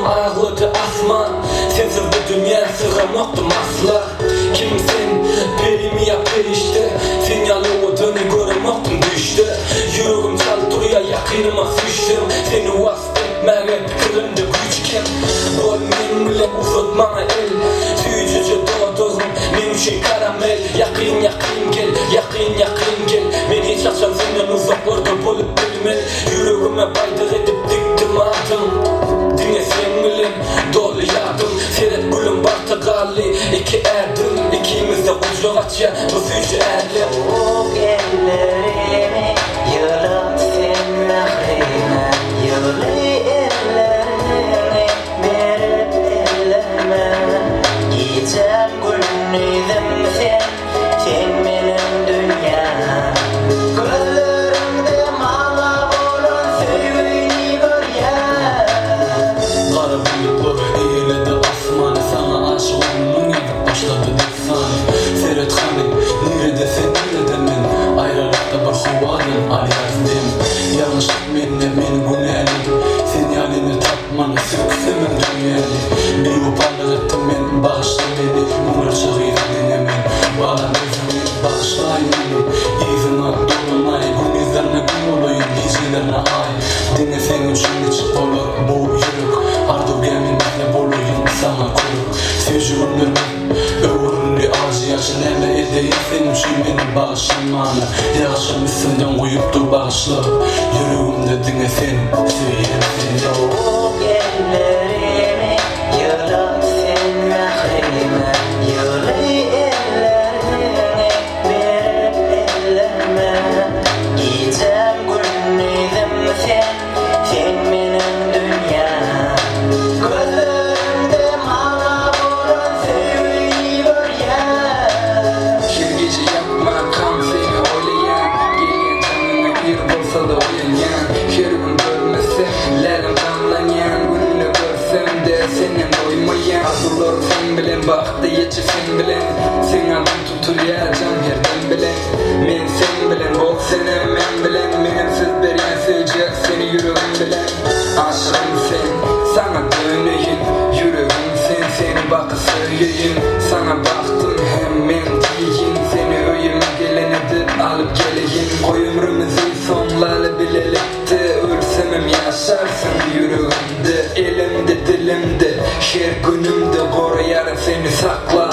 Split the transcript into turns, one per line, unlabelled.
ağladı asman. Sensiz bu dünya sığamaktım asla. Kimsin perimi yap perişte, sinyalı odunu göremektim düştü. Yüreğim çaltırıya yakınıma düştüm. Seni vasfetmeye fikrimde güçken, bol men bile uzatmana el. Süyücüce doğduğum men üçün karamel. Yakın yakın gel, yakın yakın gel. Men hiç akşam senden uzaklarda bolup bilmel. Yüreğime baydır edip diktim adım. Dine sen bilen dolu yardım. Seyret gülüm barta gali iki erdim. İkimiz de ucu açya bu süyücü erdim.
Soğuk ellerimi yılan sen nahrime. Yılı ellerini verip ellerime. Giyeceğim gülünüydüm sen, sen benim dünya. Gözlerimde mala olan sevgini gör ya.
Kara bulutlar eğiledi asmanı, sana aşık olmanın edip başladı desani. Seyret hani nerede sen nerede men, ayrılıkta bir huvadın aliyazdım. Yanlışlık menle men günelim, sen yanını tapmanı sıksımın dünyali. Bir uparlık ettim men, bağışla beni, bunlar çağıyla denemen. Bağlan özümü, bağışlayın beni, izin al dolunay. Gün izlerine gün olayım, gecelerine ay. Dine sen üçün içip olur bu yürük. Ardu geminle boluyum sana kuruk. Sevci günlerimi öğürlü ağacı yaşın ele edeyim. Senin için beni bağışlamanı, yaşam üstünden koyup dur bağışla. Yüreğimde dine sen, söyleyeyim seni.
Soğuk ellerimi yılan sen nahrime. Yılı ellerini verip ellerime. Giyeceğim gülünüydüm sen, sen benim dünya. Gözlerimde mala olan sevgini gör ya.
Her gece yapma kan seni oylayan. Gelen canına bir bolsa da uyanyan. Her gün görmesem lerim damlanyan. Gününü görsem de senin doymayan. Arzularım sen bilen, baktı yetişi sen bilen. Sen adım tutulacağım herden bilen. Men sen bilen, bol senem men bilen. Menimsiz beryan sevecek seni yüreğim bilen. Aşığım sen, sana döneyim. Yüreğim sen, seni bakı söyleyeyim. Sana baktım hem men diyeyim. Seni öyüme gelen edip alıp geleyim. O ömrümüzün sonları bilelikti. Ölsemem yaşarsın yüreğimde, elimde dilimde. Her günümde koruyarım seni saklar.